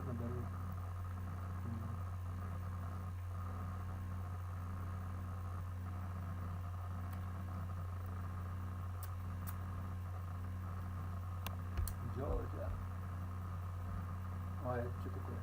работает на дороге. Джорджия. А, это что такое?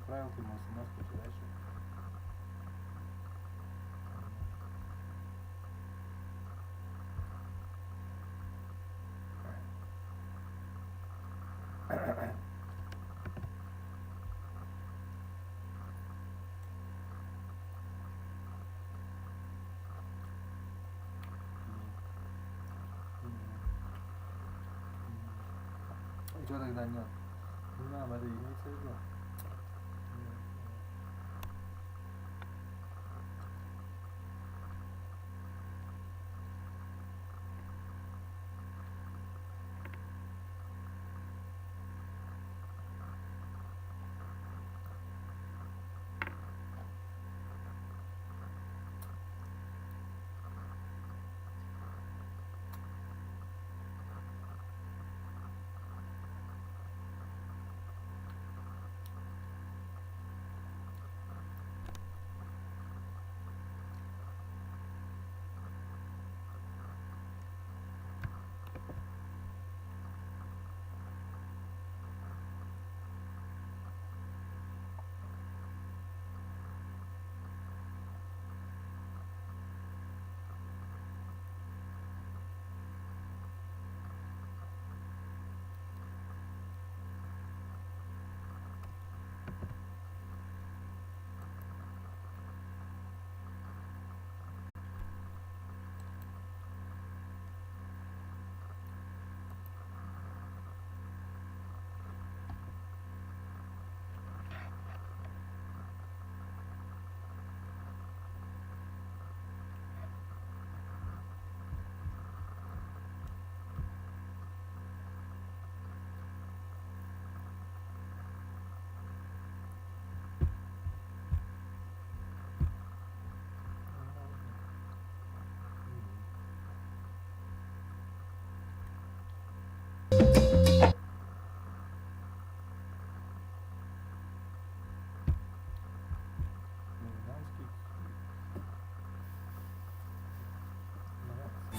Исправил ты ему смс дальше. Что тогда нет? Не надо, это имеется в виду.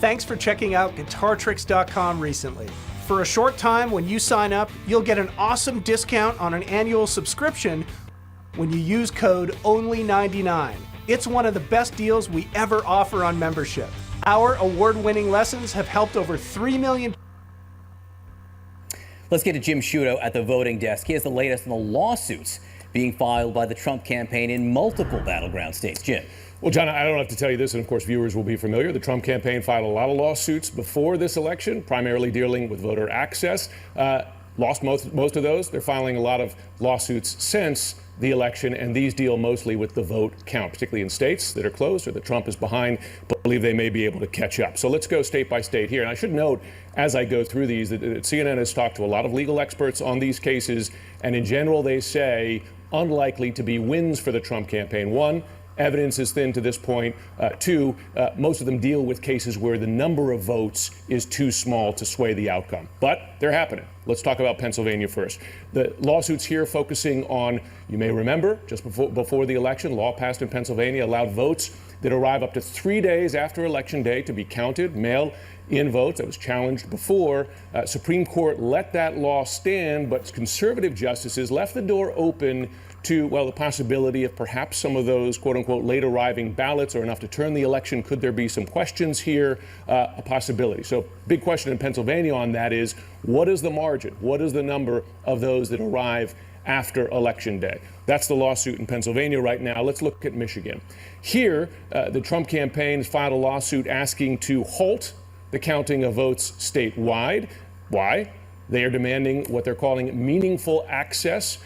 Thanks for checking out GuitarTricks.com recently. For a short time, when you sign up, you'll get an awesome discount on an annual subscription when you use code ONLY99. It's one of the best deals we ever offer on membership. Our award-winning lessons have helped over 3 million. Let's get to Jim Sciutto at the voting desk. He has the latest on the lawsuits being filed by the Trump campaign in multiple battleground states. Jim. Well, John, I don't have to tell you this, and of course viewers will be familiar. The Trump campaign filed a lot of lawsuits before this election, primarily dealing with voter access. Lost most of those. They're filing a lot of lawsuits since the election, and these deal mostly with the vote count, particularly in states that are closed or that Trump is behind, but believe they may be able to catch up. So let's go state by state here. And I should note, as I go through these, that CNN has talked to a lot of legal experts on these cases, and in general they say unlikely to be wins for the Trump campaign. One, evidence is thin to this point. Two, most of them deal with cases where the number of votes is too small to sway the outcome. But they're happening. Let's talk about Pennsylvania first. The lawsuits here focusing on, you may remember, just before the election, law passed in Pennsylvania allowed votes that arrive up to 3 days after Election Day to be counted, mail-in votes. That was challenged before. Supreme Court let that law stand, but conservative justices left the door open to, well, the possibility of perhaps some of those quote-unquote late arriving ballots are enough to turn the election. Could there be some questions here? A possibility. So big question in Pennsylvania on that is, what is the margin? What is the number of those that arrive after Election Day? That's the lawsuit in Pennsylvania right now. Let's look at Michigan. Here, the Trump campaign has filed a lawsuit asking to halt the counting of votes statewide. Why? They are demanding what they're calling meaningful access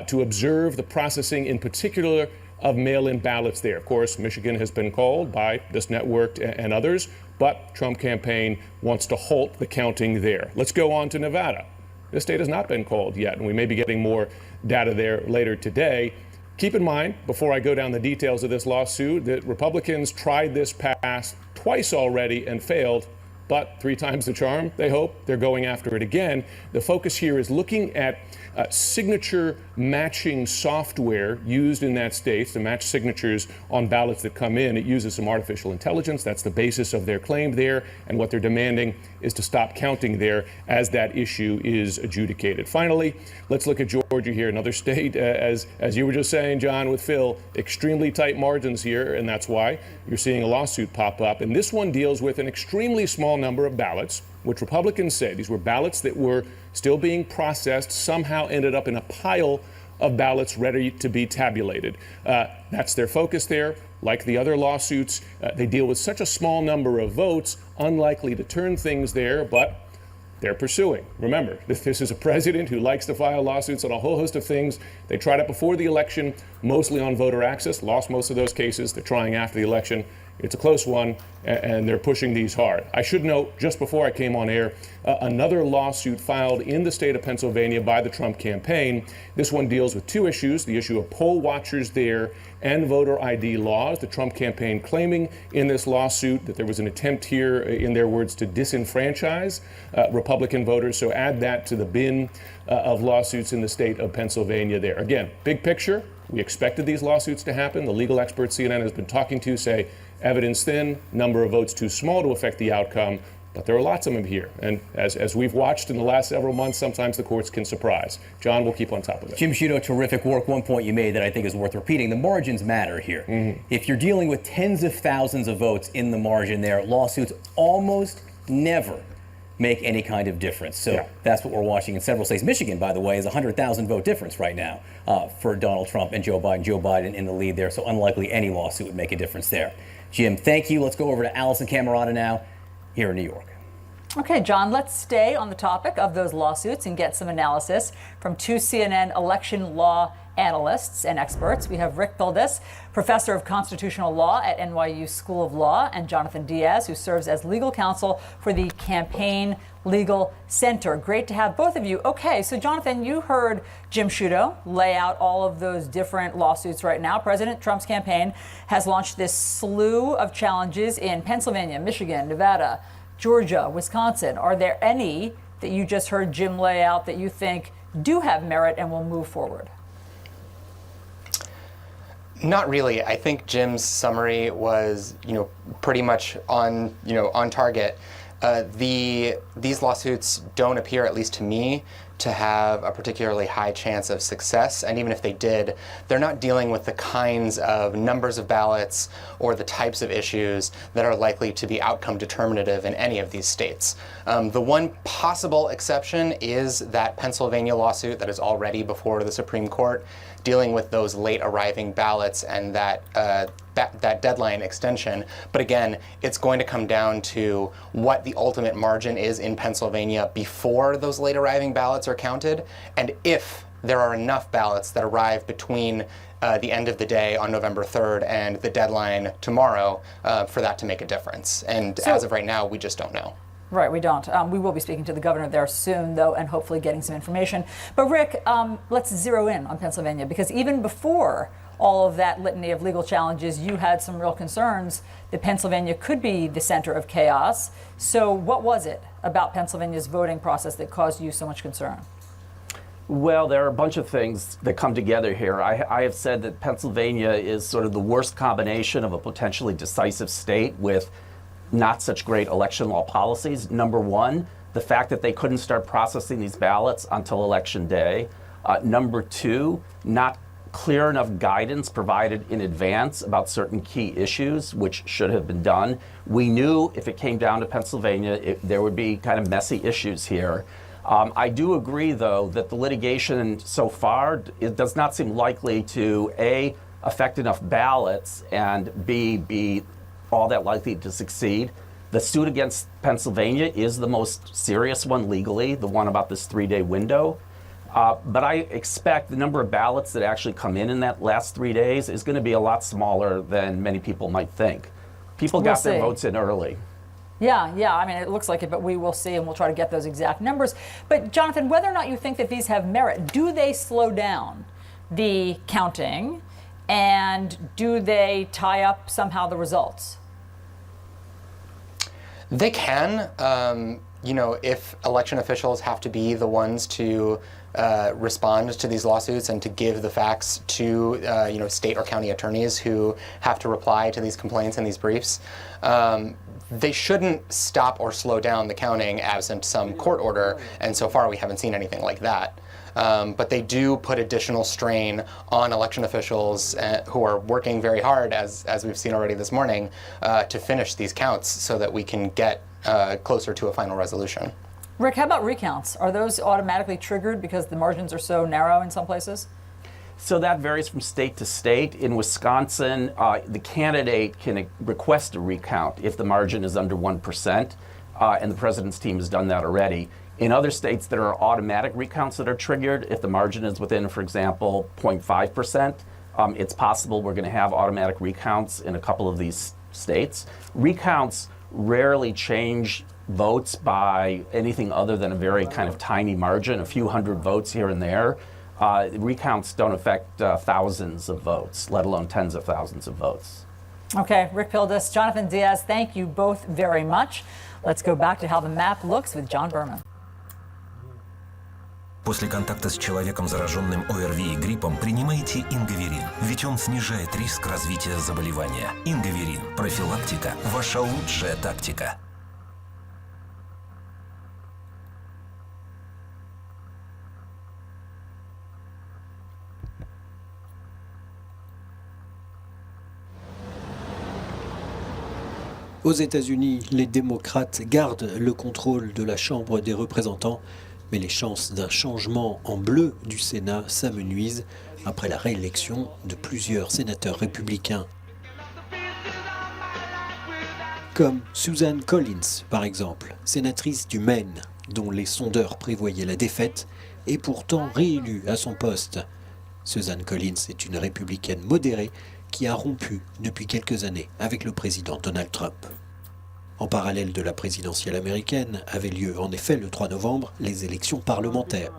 to observe the processing, in particular, of mail-in ballots there. Of course, Michigan has been called by this network and others, but Trump campaign wants to halt the counting there. Let's go on to Nevada. This state has not been called yet, and we may be getting more data there later today. Keep in mind, before I go down the details of this lawsuit, that Republicans tried this past twice already and failed, but 3 times the charm, they hope. They're going after it again. The focus here is looking at signature matching software used in that state to match signatures on ballots that come in. It uses some artificial intelligence. That's the basis of their claim there. And what they're demanding is to stop counting there as that issue is adjudicated. Finally, let's look at Georgia here, another state, as you were just saying, John, with Phil, extremely tight margins here, and that's why you're seeing a lawsuit pop up. And this one deals with an extremely small number of ballots, which Republicans say these were ballots that were still being processed, somehow ended up in a pile of ballots ready to be tabulated. That's their focus there. Like the other lawsuits, they deal with such a small number of votes, unlikely to turn things there, but they're pursuing. Remember, this is a president who likes to file lawsuits on a whole host of things. They tried it before the election, mostly on voter access, lost most of those cases. They're trying after the election. It's a close one, and they're pushing these hard. I should note, just before I came on air, another lawsuit filed in the state of Pennsylvania by the Trump campaign. This one deals with 2 issues, the issue of poll watchers there and voter ID laws. The Trump campaign claiming in this lawsuit that there was an attempt here, in their words, to disenfranchise Republican voters. So add that to the bin of lawsuits in the state of Pennsylvania there. Again, big picture, we expected these lawsuits to happen. The legal experts CNN has been talking to say evidence thin, number of votes too small to affect the outcome, but there are lots of them here. And as we've watched in the last several months, sometimes the courts can surprise. John, we'll keep on top of it. Jim Sciutto, terrific work. One point you made that I think is worth repeating. The margins matter here. Mm-hmm. If you're dealing with tens of thousands of votes in the margin there, lawsuits almost never make any kind of difference. So that's what we're watching in several states. Michigan, by the way, is a 100,000 vote difference right now for Donald Trump and Joe Biden. Joe Biden in the lead there, so unlikely any lawsuit would make a difference there. Jim, thank you. Let's go over to Allison Camerata now here in New York. Okay, John, let's stay on the topic of those lawsuits and get some analysis from 2 CNN election law analysts and experts. We have Rick Pildes, professor of constitutional law at NYU School of Law, and Jonathan Diaz, who serves as legal counsel for the Campaign Legal Center. Great to have both of you. Okay, so Jonathan, you heard Jim Sciutto lay out all of those different lawsuits right now. President Trump's campaign has launched this slew of challenges in Pennsylvania, Michigan, Nevada, Georgia, Wisconsin. Are there any that you just heard Jim lay out that you think do have merit and will move forward? Not really. I think Jim's summary was, pretty much on target. These lawsuits don't appear, at least to me, to have a particularly high chance of success. And even if they did, they're not dealing with the kinds of numbers of ballots or the types of issues that are likely to be outcome determinative in any of these states. The one possible exception is that Pennsylvania lawsuit that is already before the Supreme Court, dealing with those late arriving ballots and that deadline extension. But again, it's going to come down to what the ultimate margin is in Pennsylvania before those late arriving ballots are counted, and if there are enough ballots that arrive between the end of the day on November 3rd and the deadline tomorrow for that to make a difference. And as of right now, we just don't know. Right, we don't. We will be speaking to the governor there soon, though, and hopefully getting some information. But Rick, let's zero in on Pennsylvania, because even before all of that litany of legal challenges, you had some real concerns that Pennsylvania could be the center of chaos. So what was it about Pennsylvania's voting process that caused you so much concern? Well, there are a bunch of things that come together here. I have said that Pennsylvania is sort of the worst combination of a potentially decisive state with not such great election law policies. Number one, the fact that they couldn't start processing these ballots until Election Day. Number two, not clear enough guidance provided in advance about certain key issues, which should have been done. We knew if it came down to Pennsylvania, there would be kind of messy issues here. I do agree, though, that the litigation so far, it does not seem likely to, A, affect enough ballots, and B, be all that likely to succeed. The suit against Pennsylvania is the most serious one legally, the one about this 3-day window. But I expect the number of ballots that actually come in that last 3 days is going to be a lot smaller than many people might think. People got their votes in early. Yeah, I mean, it looks like it, but we will see, and we'll try to get those exact numbers. But Jonathan, whether or not you think that these have merit, do they slow down the counting, and do they tie up somehow the results? They can. You know, if election officials have to be the ones to respond to these lawsuits and to give the facts to you know, state or county attorneys who have to reply to these complaints and these briefs, they shouldn't stop or slow down the counting absent some court order, and so far we haven't seen anything like that. But they do put additional strain on election officials who are working very hard, as we've seen already this morning, to finish these counts so that we can get closer to a final resolution. Rick, how about recounts? Are those automatically triggered because the margins are so narrow in some places? So that varies from state to state. In Wisconsin, the candidate can request a recount if the margin is under 1%, and the president's team has done that already. In other states, there are automatic recounts that are triggered if the margin is within, for example, 0.5%. It's possible we're going to have automatic recounts in a couple of these states. Recounts rarely change votes by anything other than a very kind of tiny margin, a few hundred votes here and there. Recounts don't affect thousands of votes, let alone tens of thousands of votes. Okay, Rick Pildes, Jonathan Diaz, thank you both very much. Let's go back to how the map looks with John Berman. После контакта с человеком, зараженным ОРВИ и гриппом, принимайте ингаверин, ведь он снижает риск развития заболевания. Ингаверин. Профилактика – ваша лучшая тактика. Aux États-Unis, les démocrates gardent le contrôle de la Chambre des représentants, mais les chances d'un changement en bleu du Sénat s'amenuisent après la réélection de plusieurs sénateurs républicains. Comme Susan Collins, par exemple, sénatrice du Maine, dont les sondeurs prévoyaient la défaite, et pourtant réélue à son poste. Susan Collins est une républicaine modérée qui a rompu depuis quelques années avec le président Donald Trump. En parallèle de la présidentielle américaine, avaient lieu en effet le 3 novembre les élections parlementaires.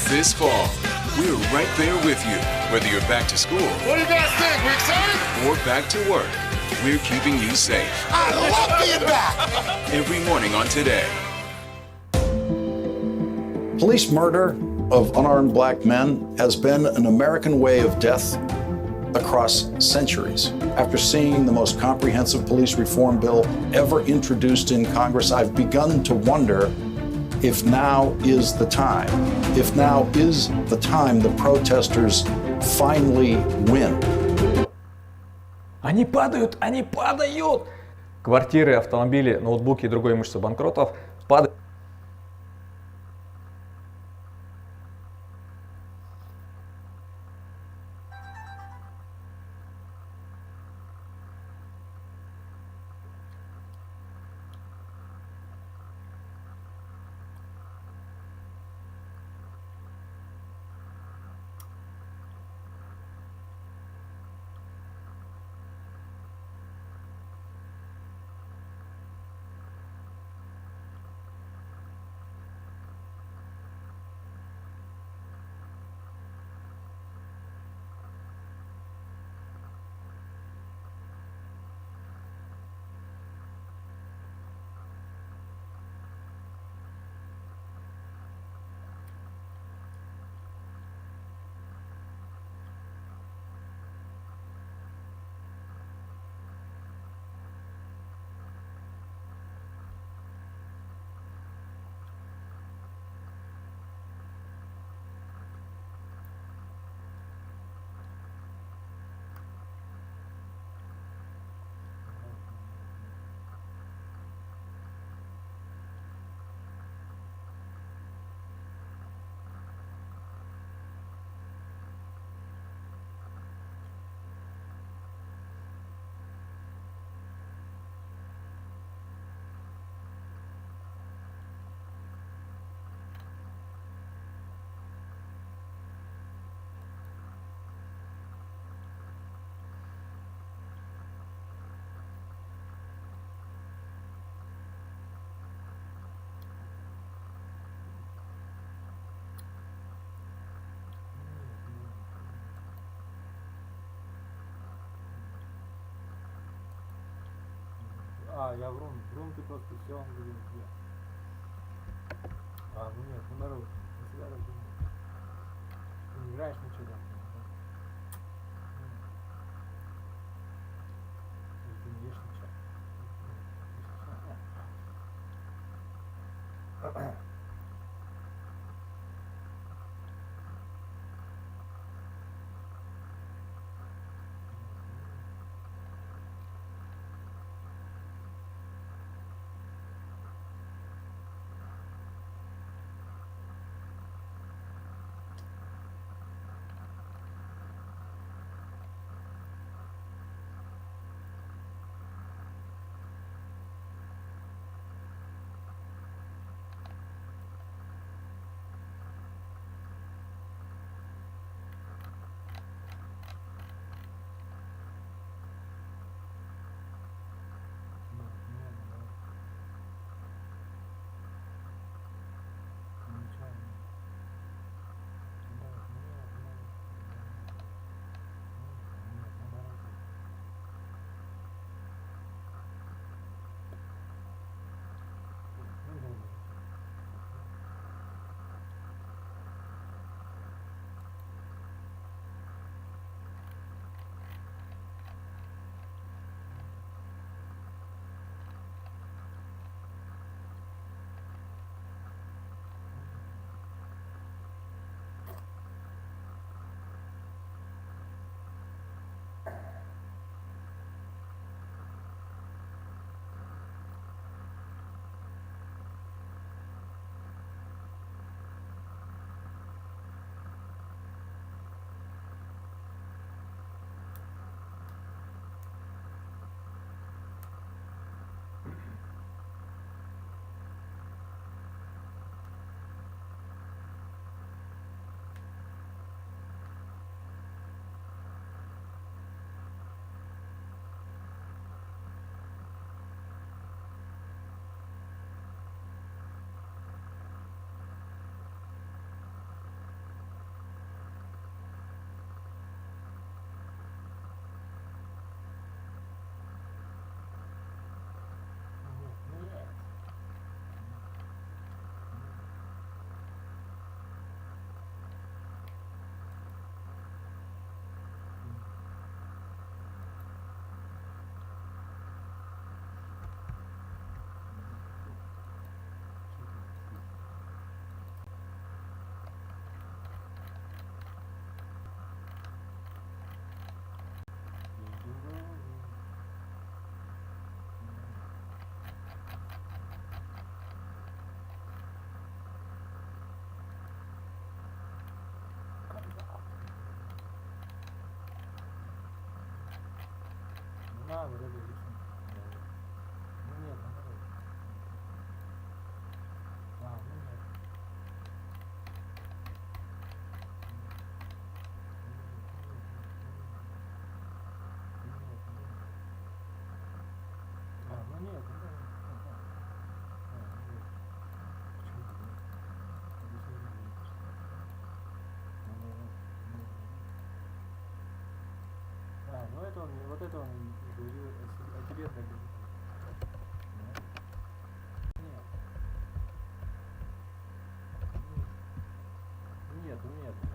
This fall, we're right there with you. Whether you're back to school, what do you guys think? We excited? Or back to work, we're keeping you safe. I love being back! Every morning on Today. Police murder of unarmed black men has been an American way of death across centuries. After seeing the most comprehensive police reform bill ever introduced in Congress, I've begun to wonder if now is the time. If now is the time the protesters finally win. Они падают, они падают! Квартиры, автомобили, ноутбуки и другое имущество банкротов падают. А, я врун. Врун ты просто все, он говорит, где? А, ну нет, ну народ, ты себя разумеешь. Ты не играешь ничего там. Ты не ешь ничего. вот это он говорил о тебе говорил. Нет. Нет, да.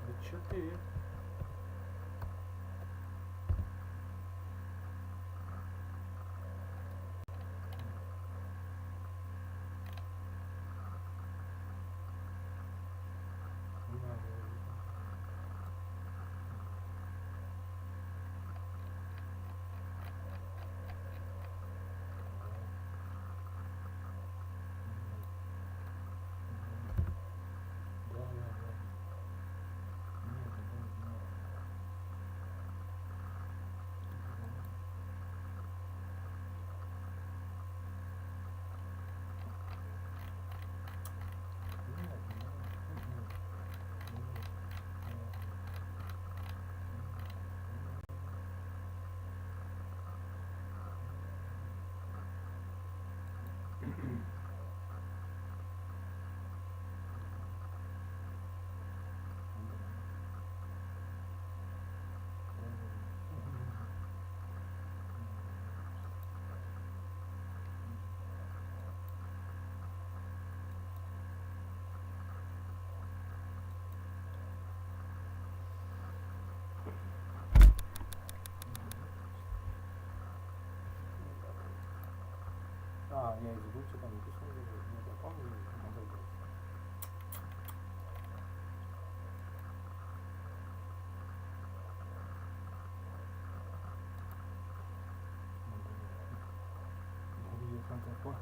Да чё ты? Не надо. Да. Нет, да. Я и забыл, что там написано. Я помню, надо было. Я смотрел, понял.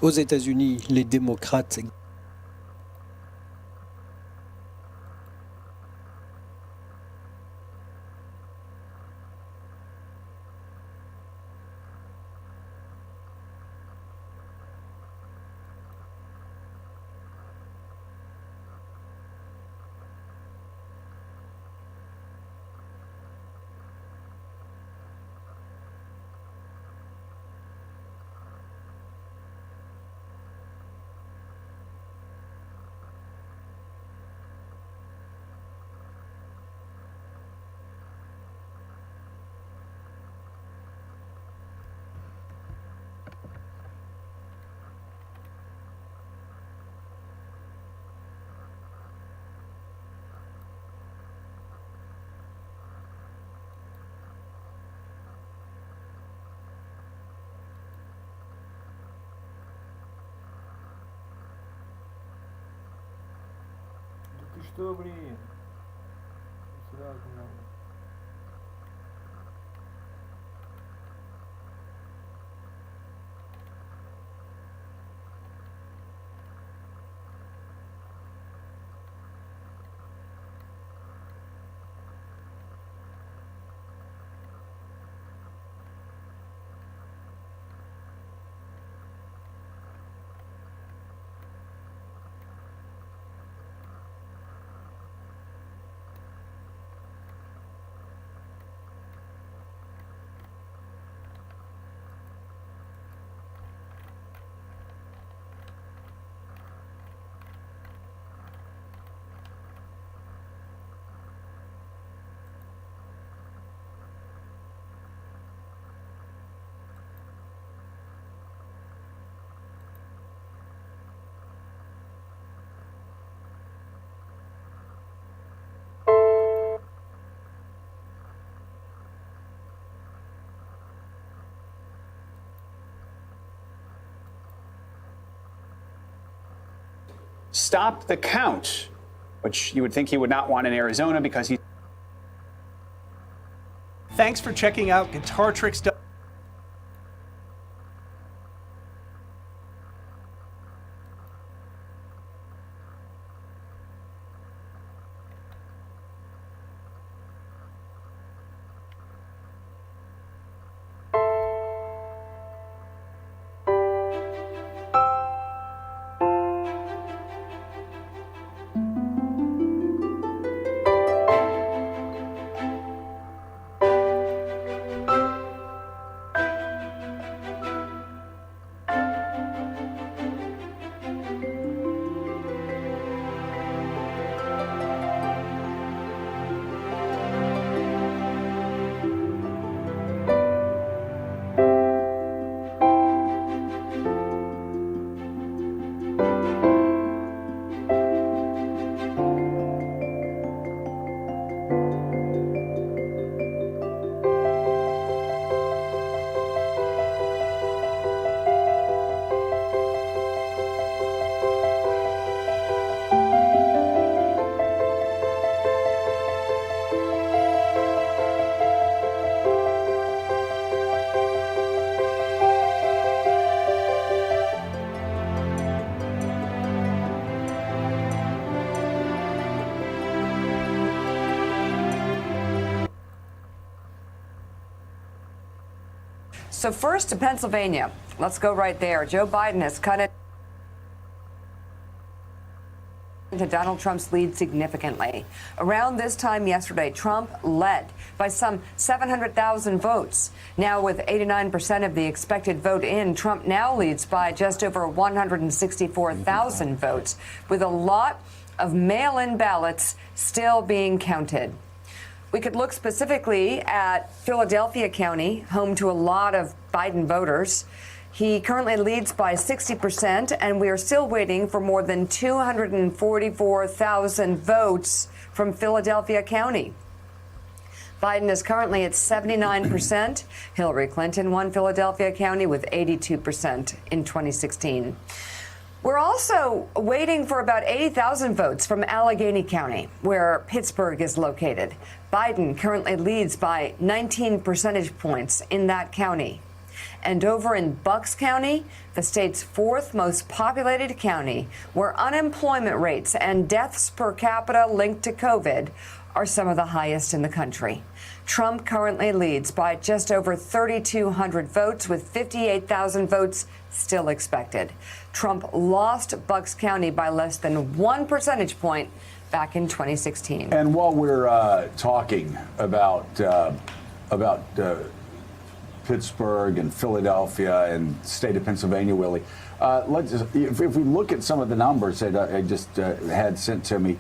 Aux États-Unis, les démocrates Ты что, блин? Сразу надо. Stop the count, which you would think he would not want in Arizona because he... Thanks for checking out GuitarTricks.com. So first to Pennsylvania. Let's go right there. Joe Biden has cut it into Donald Trump's lead significantly. Around this time yesterday, Trump led by some 700,000 votes. Now with 89% of the expected vote in, Trump now leads by just over 164,000 votes, with a lot of mail-in ballots still being counted. We could look specifically at Philadelphia County, home to a lot of Biden voters. He currently leads by 60%, and we are still waiting for more than 244,000 votes from Philadelphia County. Biden is currently at 79%. Hillary Clinton won Philadelphia County with 82% in 2016. We're also waiting for about 80,000 votes from Allegheny County, where Pittsburgh is located. Biden currently leads by 19 percentage points in that county. And over in Bucks County, the state's fourth most populated county, where unemployment rates and deaths per capita linked to COVID are some of the highest in the country. Trump currently leads by just over 3,200 votes, with 58,000 votes still expected. Trump lost Bucks County by less than 1 percentage point back in 2016. And while we're talking about Pittsburgh and Philadelphia and state of Pennsylvania, Willie, if we look at some of the numbers that I just had sent to me,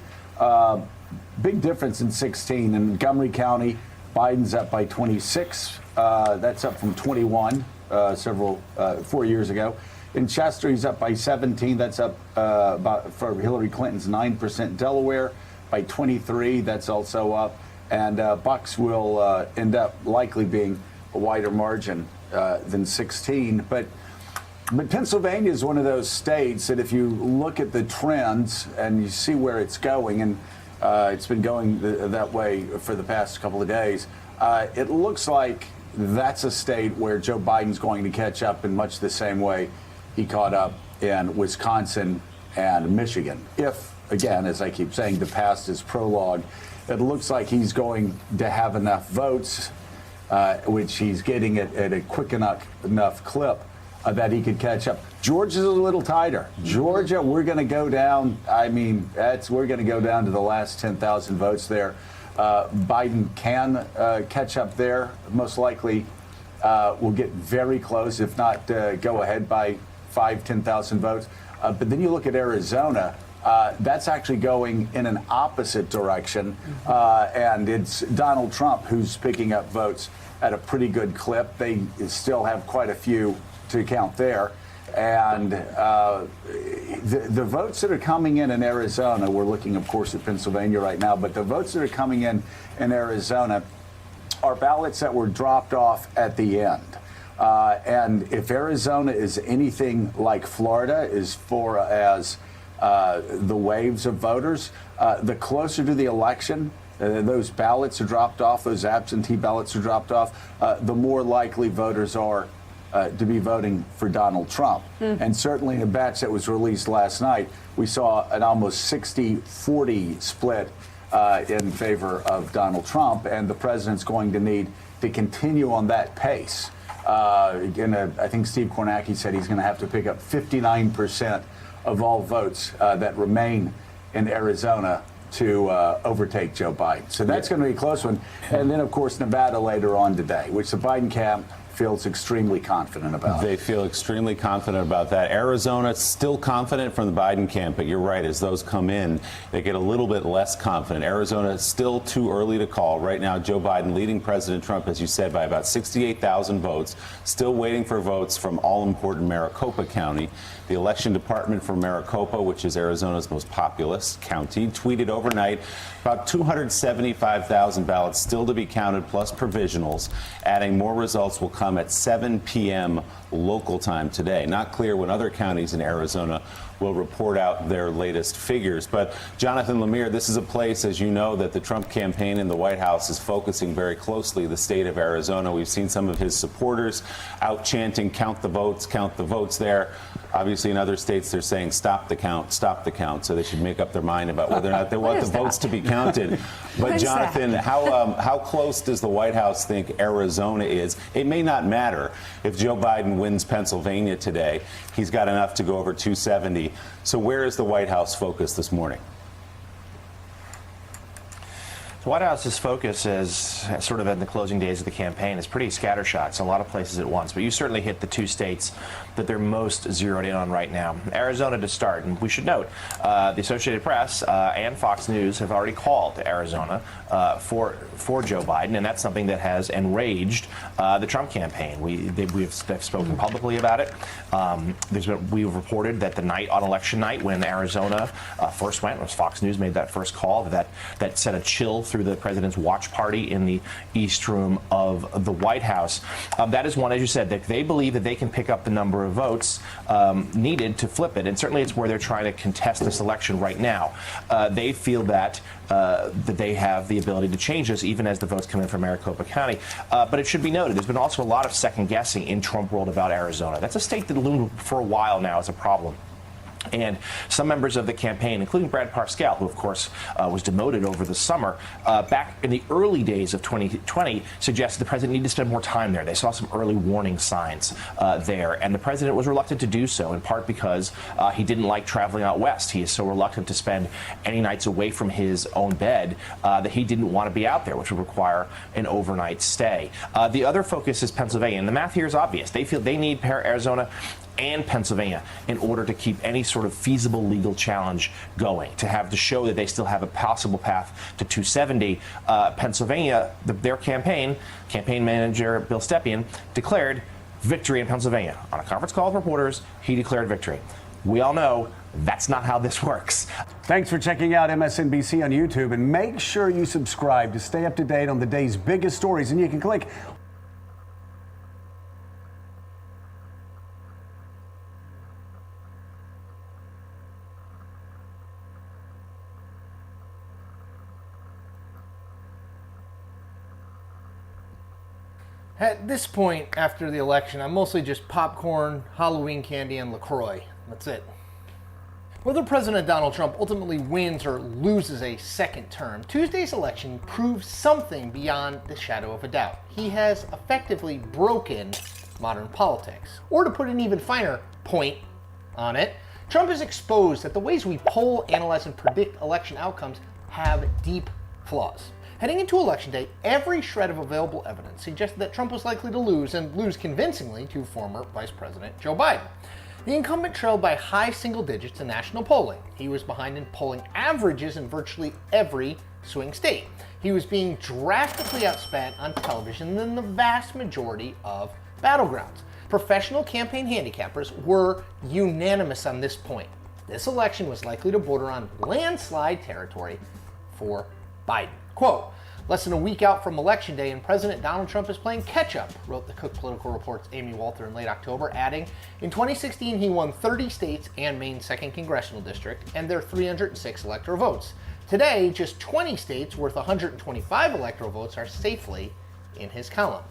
big difference in 16. In Montgomery County, Biden's up by 26. That's up from 21 4 years ago. In Chester, he's up by 17. That's up for Hillary Clinton's 9%. Delaware by 23. That's also up. And Bucks will end up likely being a wider margin than 16. But Pennsylvania is one of those states that if you look at the trends and you see where it's going, and it's been going that way for the past couple of days, it looks like that's a state where Joe Biden's going to catch up in much the same way he caught up in Wisconsin and Michigan. If, again, as I keep saying, the past is prologue, it looks like he's going to have enough votes, which he's getting at a quick enough clip, that he could catch up. Georgia's a little tighter. Georgia, we're going to go down. I mean, we're going to go down to the last 10,000 votes there. Biden can catch up there. Most likely will get very close, if not go ahead by 10,000 votes. But then you look at Arizona. That's actually going in an opposite direction. And it's Donald Trump who's picking up votes at a pretty good clip. They still have quite a few to count there. And the votes that are coming in Arizona, we're looking, of course, at Pennsylvania right now, but the votes that are coming in Arizona are ballots that were dropped off at the end. And if Arizona is anything like Florida as far as the waves of voters, the closer to the election those ballots are dropped off, those absentee ballots are dropped off, the more likely voters are to be voting for Donald Trump. And certainly in a batch that was released last night, we saw an almost 60-40 split in favor of Donald Trump, and the president's going to need to continue on that pace. Again, I think Steve Kornacki said he's going to have to pick up 59% of all votes that remain in Arizona to overtake Joe Biden. So that's going to be a close one. And then, of course, Nevada later on today, which the Biden camp feels extremely confident about. They feel extremely confident about that. Arizona still confident from the Biden camp, but you're right, as those come in, they get a little bit less confident. Arizona is still too early to call. Right now, Joe Biden leading President Trump, as you said, by about 68,000 votes, still waiting for votes from all-important Maricopa County. The election department for Maricopa, which is Arizona's most populous county, tweeted overnight about 275,000 ballots still to be counted, plus provisionals, adding more results will come at 7 p.m. local time today. Not clear when other counties in Arizona will report out their latest figures. But Jonathan Lemire, this is a place, as you know, that the Trump campaign in the White House is focusing very closely, the state of Arizona. We've seen some of his supporters out chanting, count the votes there. Obviously, in other states, they're saying stop the count, so they should make up their mind about whether or not they want the votes to be counted. But Jonathan, how close does the White House think Arizona is? It may not matter if Joe Biden wins Pennsylvania today. He's got enough to go over 270. So where is the White House focused this morning? The White House's focus is sort of in the closing days of the campaign is pretty scattershot, so a lot of places at once. But you certainly hit the two states that they're most zeroed in on right now. Arizona to start, and we should note the Associated Press and Fox News have already called Arizona for Joe Biden, and that's something that has enraged the Trump campaign. They've spoken publicly about it. We've reported that the night on election night when Arizona first went, was Fox News made that first call, that sent a chill through the president's watch party in the East Room of the White House. That is one, as you said, that they believe that they can pick up the number of votes needed to flip it, and certainly it's where they're trying to contest this election right now. They feel that they have the ability to change this even as the votes come in from Maricopa County. But it should be noted, there's been also a lot of second guessing in Trump world about Arizona. That's a state that loomed for a while now as a problem. And some members of the campaign, including Brad Parscale, who of course was demoted over the summer, back in the early days of 2020, suggested the president needed to spend more time there. They saw some early warning signs there, and the president was reluctant to do so, in part because he didn't like traveling out west. He is so reluctant to spend any nights away from his own bed that he didn't want to be out there, which would require an overnight stay. The other focus is Pennsylvania, and the math here is obvious. They feel they need Arizona and Pennsylvania in order to keep any sort of feasible legal challenge going, to show that they still have a possible path to 270. Pennsylvania, their campaign manager Bill Stepien declared victory in Pennsylvania. On a conference call with reporters, he declared victory. We all know that's not how this works. Thanks for checking out MSNBC on YouTube, and make sure you subscribe to stay up to date on the day's biggest stories, and you can click At this point, after the election, I'm mostly just popcorn, Halloween candy, and LaCroix. That's it. Whether President Donald Trump ultimately wins or loses a second term, Tuesday's election proves something beyond the shadow of a doubt. He has effectively broken modern politics. Or to put an even finer point on it, Trump has exposed that the ways we poll, analyze, and predict election outcomes have deep flaws. Heading into Election Day, every shred of available evidence suggested that Trump was likely to lose, and lose convincingly, to former Vice President Joe Biden. The incumbent trailed by high single digits in national polling. He was behind in polling averages in virtually every swing state. He was being drastically outspent on television in the vast majority of battlegrounds. Professional campaign handicappers were unanimous on this point. This election was likely to border on landslide territory for Biden. Quote, less than a week out from Election Day and President Donald Trump is playing catch-up, wrote the Cook Political Report's Amy Walter in late October, adding, in 2016 he won 30 states and Maine's 2nd Congressional District and their 306 electoral votes. Today, just 20 states worth 125 electoral votes are safely in his column.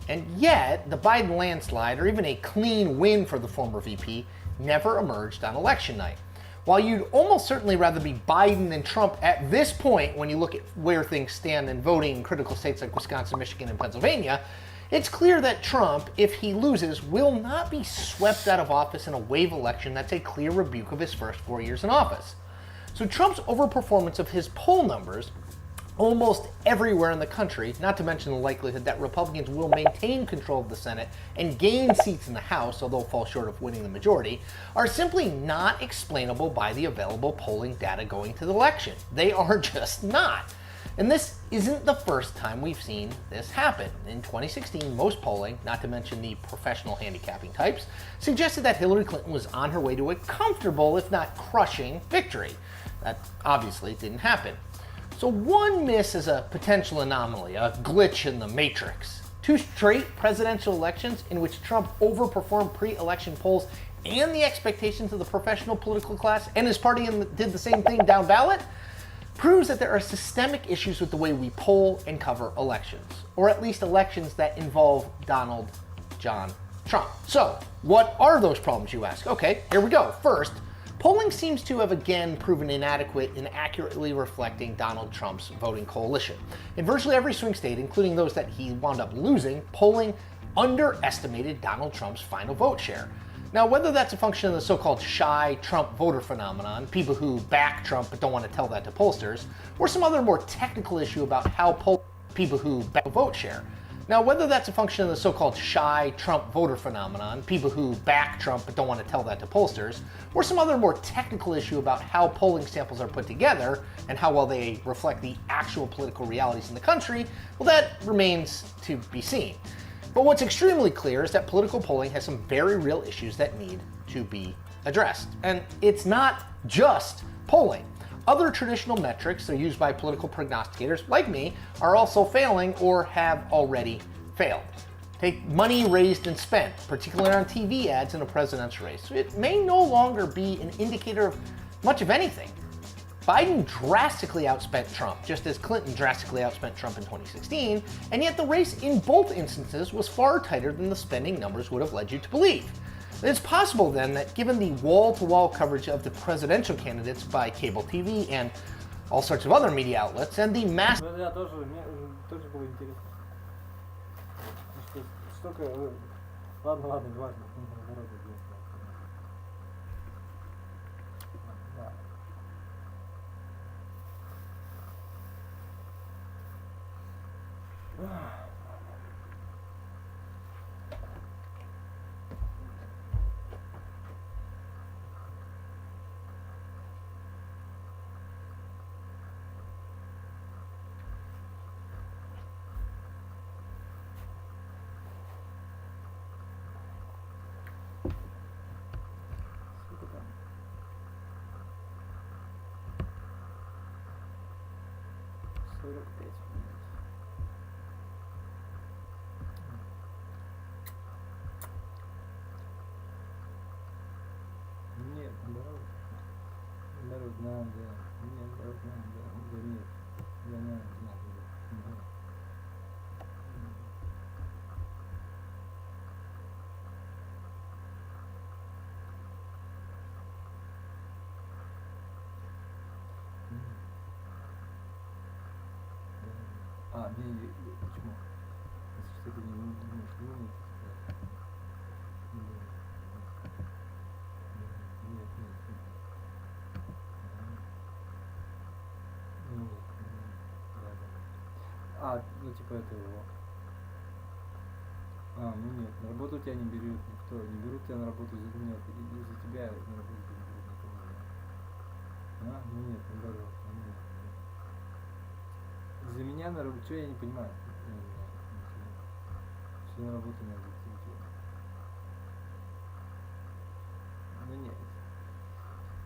And yet, the Biden landslide, or even a clean win for the former VP, never emerged on election night. While you'd almost certainly rather be Biden than Trump at this point when you look at where things stand in voting in critical states like Wisconsin, Michigan, and Pennsylvania, it's clear that Trump, if he loses, will not be swept out of office in a wave election that's a clear rebuke of his first 4 years in office. So Trump's overperformance of his poll numbers almost everywhere in the country, not to mention the likelihood that Republicans will maintain control of the Senate and gain seats in the House, although fall short of winning the majority, are simply not explainable by the available polling data going to the election. They are just not. And this isn't the first time we've seen this happen. In 2016, most polling, not to mention the professional handicapping types, suggested that Hillary Clinton was on her way to a comfortable, if not crushing, victory. That obviously didn't happen. So one miss is a potential anomaly, a glitch in the matrix. 2 straight presidential elections in which Trump overperformed pre-election polls and the expectations of the professional political class, and his party did the same thing down ballot, proves that there are systemic issues with the way we poll and cover elections, or at least elections that involve Donald John Trump. So what are those problems, you ask? Okay, here we go. First, polling seems to have again proven inadequate in accurately reflecting Donald Trump's voting coalition. In virtually every swing state, including those that he wound up losing, polling underestimated Donald Trump's final vote share. Now, whether that's a function of the so-called shy Trump voter phenomenon, people who back Trump but don't want to tell that to pollsters, or some other more technical issue about how people who back vote share. Now, whether that's a function of the so-called shy Trump voter phenomenon, people who back Trump but don't want to tell that to pollsters, or some other more technical issue about how polling samples are put together and how well they reflect the actual political realities in the country, well, that remains to be seen. But what's extremely clear is that political polling has some very real issues that need to be addressed. And it's not just polling. Other traditional metrics that are used by political prognosticators like me are also failing or have already failed. Take money raised and spent, particularly on TV ads in a presidential race. It may no longer be an indicator of much of anything. Biden drastically outspent Trump, just as Clinton drastically outspent Trump in 2016, and yet the race in both instances was far tighter than the spending numbers would have led you to believe. It's possible then that given the wall-to-wall coverage of the presidential candidates by cable TV and all sorts of other media outlets, and the mass... Да, тоже, мне тоже было интересно. Столько... Ладно, не важно. Нет, народ надо, нет, народ надо, нет, я надо. А, не, почему? Если что-то не можешь думать, нет. Ну, да. А, ну типа это его. А, ну нет, на работу тебя не берут никто, не берут тебя на работу из-за меня, из-за тебя на работу не берут никого. А, ну нет, наоборот, нет. Из-за меня на работу, что я не понимаю? Что на работу надо идти? Ну нет.